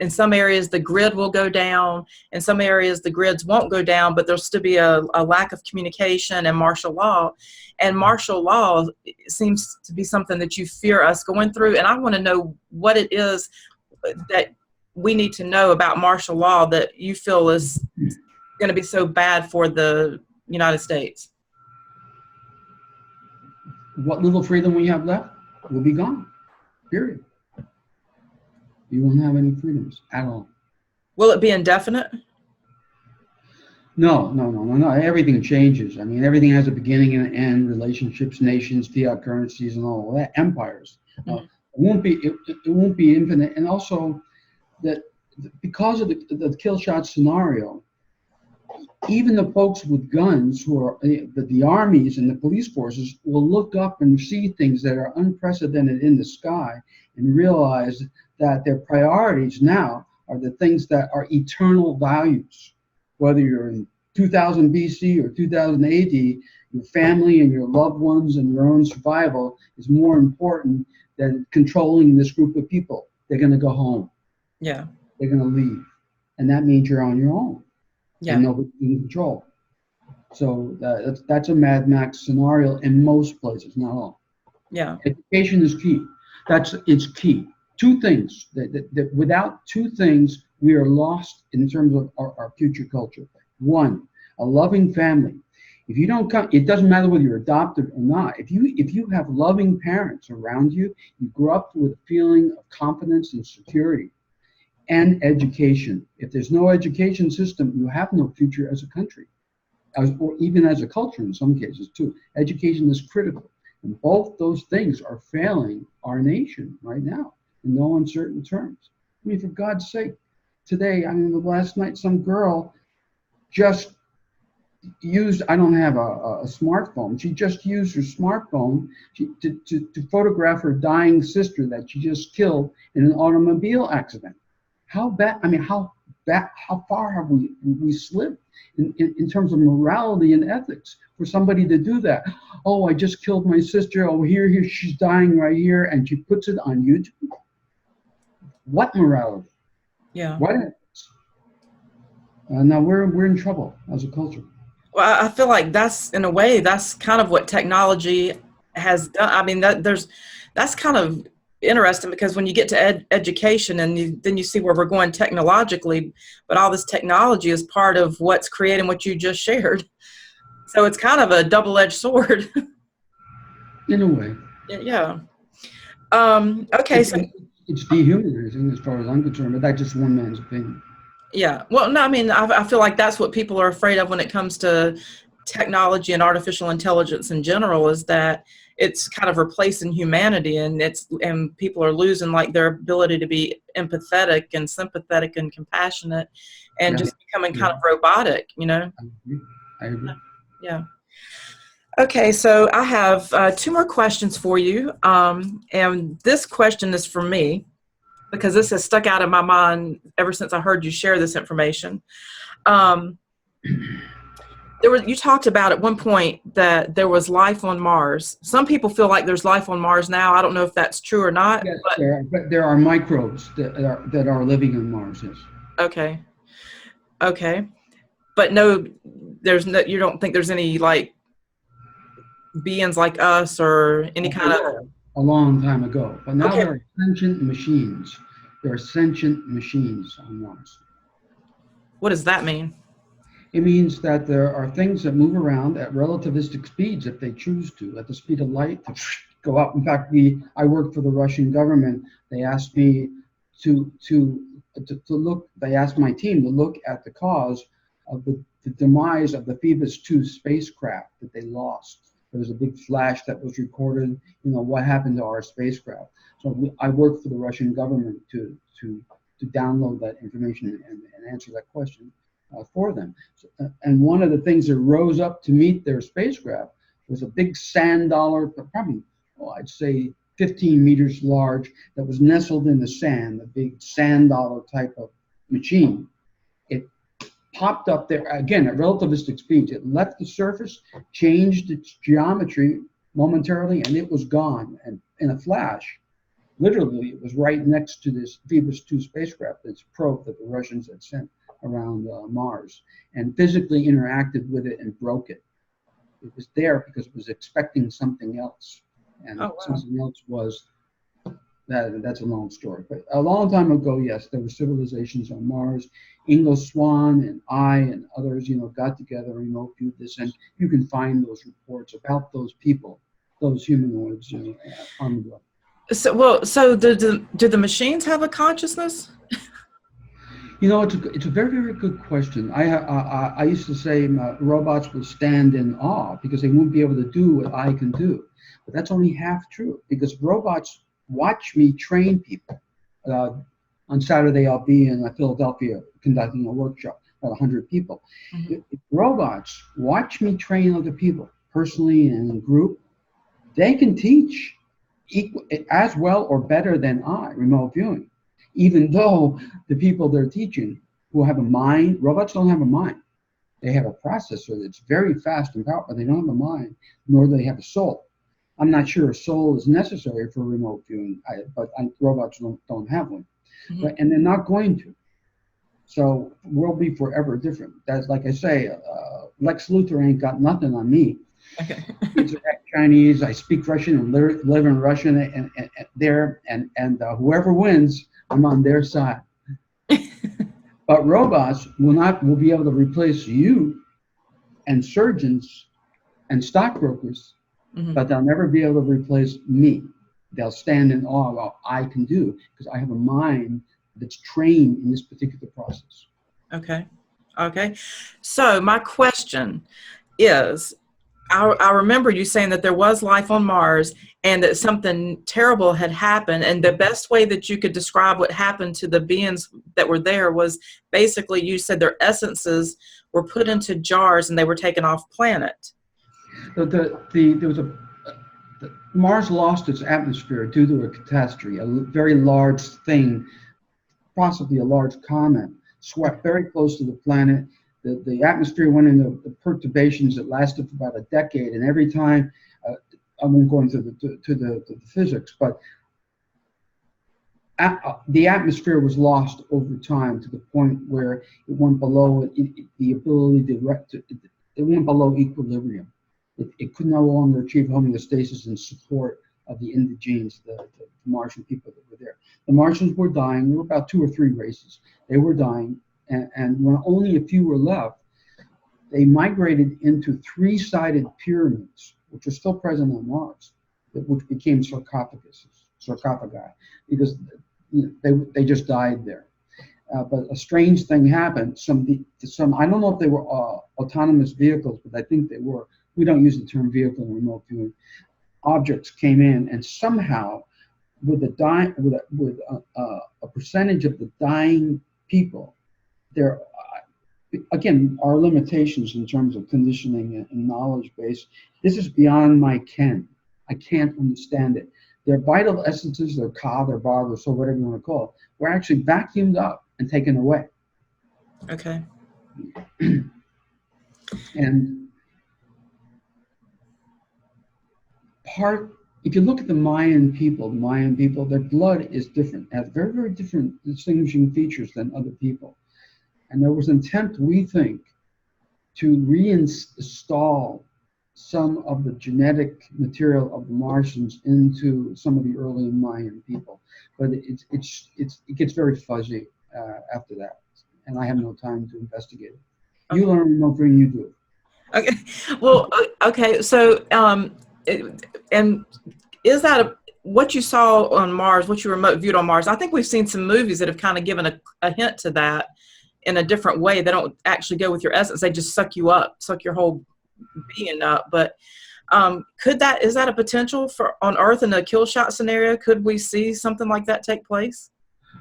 S1: some areas the grid will go down, in some areas the grids won't go down, but there'll still be a lack of communication and martial law. And martial law seems to be something that you fear us going through. And I want to know what it is that we need to know about martial law that you feel is going to be so bad for the United States.
S2: What little freedom we have left will be gone, period. You won't have any freedoms at all.
S1: Will it be indefinite?
S2: No. Everything changes. I mean, everything has a beginning and an end. Relationships, nations, fiat currencies, and all that. Empires. Mm-hmm. It won't be infinite. And also, that because of the Killshot scenario, even the folks with guns, who are the armies and the police forces, will look up and see things that are unprecedented in the sky and realize that their priorities now are the things that are eternal values. Whether you're in 2000 BC or 2000 AD, your family and your loved ones and your own survival is more important than controlling this group of people. They're going to go home.
S1: Yeah.
S2: They're going to leave. And that means you're on your own.
S1: Yeah.
S2: And nobody's in control. So that's a Mad Max scenario in most places, not all.
S1: Yeah.
S2: Education is key. It's key. Two things. That without two things, we are lost in terms of our future culture. One, a loving family. If you don't come, it doesn't matter whether you're adopted or not. If you have loving parents around you, you grow up with a feeling of confidence and security. And education. If there's no education system, you have no future as a country, or even as a culture in some cases too. Education is critical. And both those things are failing our nation right now in no uncertain terms. I mean, for God's sake, today, last night, some girl just used, I don't have a smartphone, she just used her smartphone to photograph her dying sister that she just killed in an automobile accident. How bad? I mean, how far have we slipped in terms of morality and ethics for somebody to do that? Oh, I just killed my sister. Oh, here, she's dying right here, and she puts it on YouTube. What morality?
S1: Yeah.
S2: What ethics? Now we're in trouble as a culture.
S1: Well, I feel like that's, in a way, that's kind of what technology has done. I mean, that's kind of interesting, because when you get to education, and then you see where we're going technologically, but all this technology is part of what's creating what you just shared. So it's kind of a double-edged sword.
S2: In a way.
S1: Yeah. Okay.
S2: It,
S1: So
S2: it, it's dehumanizing as far as I'm concerned, but that's just one man's opinion.
S1: yeah. Well, no, I mean, I feel like that's what people are afraid of when it comes to technology and artificial intelligence in general, is that it's kind of replacing humanity, and people are losing like their ability to be empathetic and sympathetic and compassionate, and
S2: Yeah,
S1: just becoming
S2: yeah,
S1: kind of robotic,
S2: I agree. I agree.
S1: Yeah. Okay, so I have two more questions for you. And this question is for me, because this has stuck out in my mind ever since I heard you share this information. Um, you talked about at one point that there was life on Mars. Some people feel like there's life on Mars now. I don't know if that's true or not,
S2: Yes,
S1: but
S2: but there are microbes that are living on Mars. Yes.
S1: okay, okay. But no, you don't think there's any like beings like us or any
S2: There
S1: kind of,
S2: were a long time ago, but now
S1: okay,
S2: there are sentient machines. There are sentient machines on Mars.
S1: what does that mean?
S2: It means that there are things that move around at relativistic speeds if they choose to, at the speed of light, to go up. In fact, I worked for the Russian government. They asked me to look. They asked my team to look at the cause of the demise of the Phoebus 2 spacecraft that they lost. There was a big flash that was recorded. You know what happened to our spacecraft. So I worked for the Russian government to download that information and answer that question for them. And one of the things that rose up to meet their spacecraft was a big sand dollar, probably, I'd say 15 meters large, that was nestled in the sand, a big sand dollar type of machine. It popped up there, again, at relativistic speeds. It left the surface, changed its geometry momentarily, and it was gone. And in a flash, literally, it was right next to this Phoebus 2 spacecraft, this probe that the Russians had sent around Mars, and physically interacted with it and broke it. It was there because it was expecting something else, and
S1: Oh, wow.
S2: something else was that. That's a long story, but a long time ago, yes, there were civilizations on Mars. Ingo Swann and I and others, got together and viewed this, and you can find those reports about those people, those humanoids, on the web.
S1: So do the machines have a consciousness?
S2: It's a very, very good question. I used to say robots will stand in awe because they won't be able to do what I can do. But that's only half true, because robots watch me train people. Uh, on Saturday, I'll be in Philadelphia conducting a workshop, about 100 people.
S1: Mhm.
S2: If robots watch me train other people, personally and in group, they can teach as well or better than I, remote viewing. Even though the people they're teaching who have a mind, robots don't have a mind. They have a processor that's very fast and powerful, but they don't have a mind, nor do they have a soul. I'm not sure a soul is necessary for remote viewing, but robots don't have one.
S1: Mhm.
S2: And they're not going to. So we'll be forever different. That's like I say, Lex Luthor ain't got nothing on me.
S1: Okay.
S2: Kids are Chinese. I speak Russian and live in Russian and there, and whoever wins, I'm on their side. But robots will be able to replace you and surgeons and stockbrokers,
S1: Mhm.
S2: but they'll never be able to replace me. They'll stand in awe of what I can do because I have a mind that's trained in this particular process.
S1: Okay. Okay. So my question is, I remember you saying that there was life on Mars and that something terrible had happened. And the best way that you could describe what happened to the beings that were there was basically, you said their essences were put into jars and they were taken off planet.
S2: So there was Mars lost its atmosphere due to a catastrophe, a very large thing, possibly a large comet, swept very close to the planet. The atmosphere went into the perturbations that lasted for about a decade, and every time, I won't go into the physics, but the atmosphere was lost over time to the point where it went below the ability it went below equilibrium. It could no longer achieve homeostasis in support of the indigenes, the Martian people that were there. The Martians were dying. There were about 2 or 3 races. They were dying, and when only a few were left, they migrated into 3-sided pyramids, which are still present on Mars, which became sarcophagi, because they just died there. But a strange thing happened. Some I don't know if they were autonomous vehicles, but I think they were. We don't use the term vehicle in remote viewing. Objects came in, and somehow, with a percentage of the dying people, there again our limitations in terms of conditioning and knowledge base. This is beyond my ken. I can't understand it. Their vital essences, their ka, their ba, their soul, whatever you want to call it, were actually vacuumed up and taken away.
S1: Okay.
S2: And if you look at the Mayan people, their blood is different, has very, very different distinguishing features than other people. And there was an attempt, we think, to reinstall some of the genetic material of the Martians into some of the early Mayan people. But it gets very fuzzy after that. And I have no time to investigate it. Okay. You learn remote viewing, you do it.
S1: Okay. Well, okay. So, and is that what you saw on Mars, what you remote viewed on Mars? I think we've seen some movies that have kind of given a hint to that in a different way. They don't actually go with your essence. They just suck you up, suck your whole being up. But is that a potential for on Earth in a Killshot scenario? Could we see something like that take place?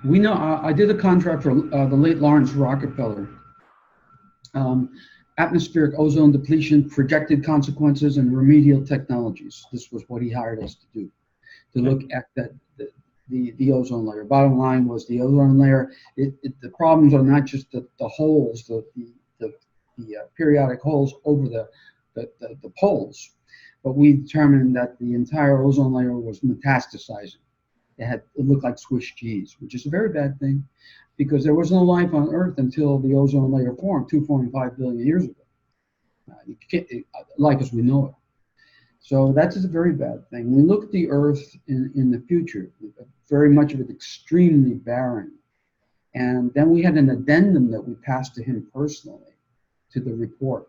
S2: We know, I did a contract for the late Lawrence Rockefeller. Atmospheric ozone depletion, projected consequences, and remedial technologies. This was what he hired us to do, to look at the ozone layer. Bottom line was the ozone layer. The problems are not just the holes, the periodic holes over the poles, but we determined that the entire ozone layer was metastasizing. It looked like Swiss cheese, which is a very bad thing, because there was no life on Earth until the ozone layer formed 2.5 billion years ago. Life as we know it. So that's a very bad thing. We look at the Earth in the future, very much of it extremely barren. And then we had an addendum that we passed to him personally, to the report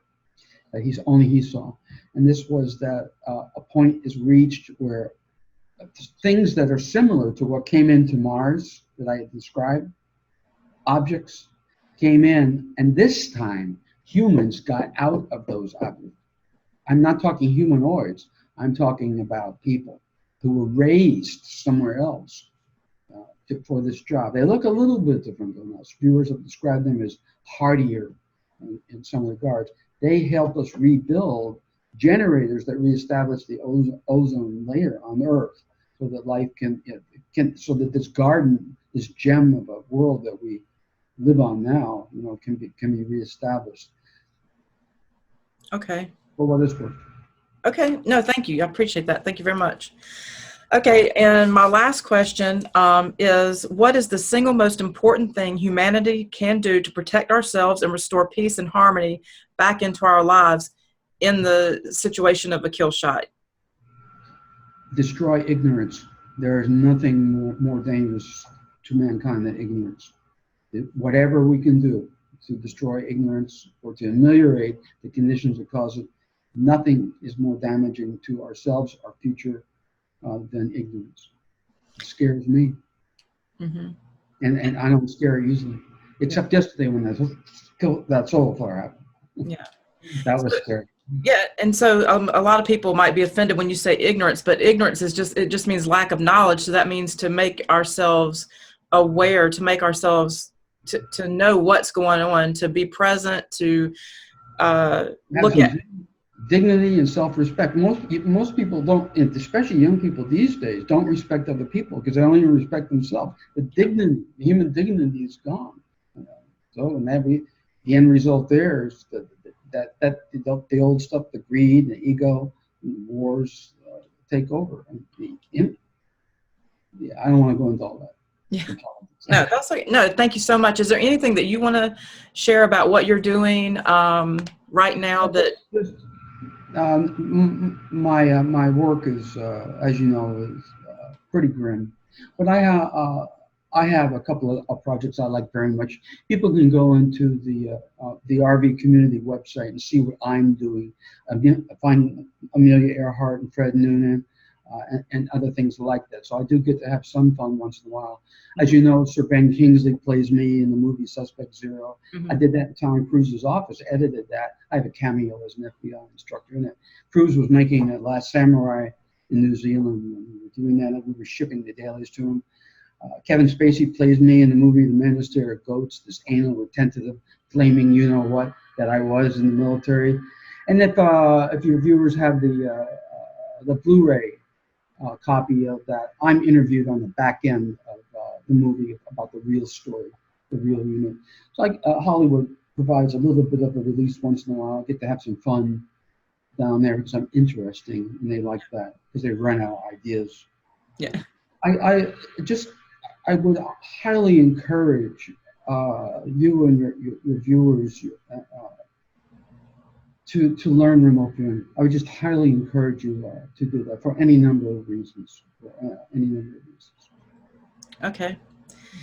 S2: that he saw. And this was that a point is reached where things that are similar to what came into Mars that I had described, objects came in, and this time humans got out of those objects. I'm not talking humanoids, I'm talking about people who were raised somewhere else for this job. They look a little bit different than us. Viewers have described them as hardier in some regards. They helped us rebuild generators that reestablish the ozone layer on Earth, so that life so that this garden, this gem of a world that we live on now, can be reestablished.
S1: Okay.
S2: For what it's worth.
S1: Okay. No, thank you. I appreciate that. Thank you very much. Okay. And my last question is, what is the single most important thing humanity can do to protect ourselves and restore peace and harmony back into our lives in the situation of a kill shot?
S2: Destroy ignorance. There is nothing more dangerous to mankind than ignorance. Whatever we can do to destroy ignorance or to ameliorate the conditions that cause it, nothing is more damaging to ourselves, our future, than ignorance. It scares me. Mm-hmm. And I don't scare easily, except yesterday when that solar flare happened.
S1: Yeah.
S2: That was scary.
S1: Yeah, and so a lot of people might be offended when you say ignorance, but ignorance just means lack of knowledge. So that means to make ourselves aware, to make ourselves to know what's going on, to be present, to look at
S2: dignity and self-respect. Most people don't, especially young people these days, don't respect other people because they don't even respect themselves. The human dignity is gone. The end result there is the old stuff, the greed, the ego, the wars take over. I don't want to go into all that.
S1: Yeah.
S2: Politics.
S1: No, that's okay. No, thank you so much. Is there anything that you want to share about what you're doing right now that?
S2: Just, my work is, as you know, is pretty grim, but I have a couple of projects I like very much. People can go into the RV community website and see what I'm doing. Find Amelia Earhart and Fred Noonan. And other things like that. So I do get to have some fun once in a while. As you know, Sir Ben Kingsley plays me in the movie Suspect Zero.
S1: Mhm.
S2: I did that in Tom Cruise's office, edited that. I have a cameo as an FBI instructor in it. Cruise was making The Last Samurai in New Zealand when we were doing that, and we were shipping the dailies to him. Kevin Spacey plays me in the movie The Men Who Stare at Goats, this anal retentive, flaming you-know-what that I was in the military. And if your viewers have the Blu-ray copy of that, I'm interviewed on the back end of the movie about the real story, the real unit. So Hollywood provides a little bit of a release once in a while. I get to have some fun down there because I'm interesting, and they like that because they run out of ideas.
S1: Yeah.
S2: I would highly encourage you and your viewers to learn remote viewing. I would just highly encourage you to do that for any number of reasons.
S1: Okay.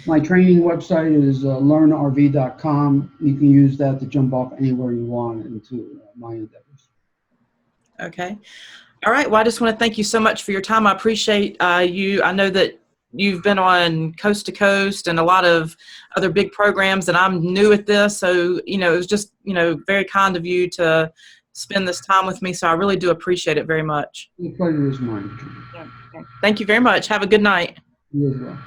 S2: My training website is learnrv.com. You can use that to jump off anywhere you want into my endeavors.
S1: Okay. All right. Well, I just want to thank you so much for your time. I appreciate you. I know that you've been on Coast to Coast and a lot of other big programs, and I'm new at this. So, it was just, very kind of you to spend this time with me. So I really do appreciate it very much.
S2: The pleasure is mine.
S1: Yeah. Thank you very much. Have a good night.
S2: You as well.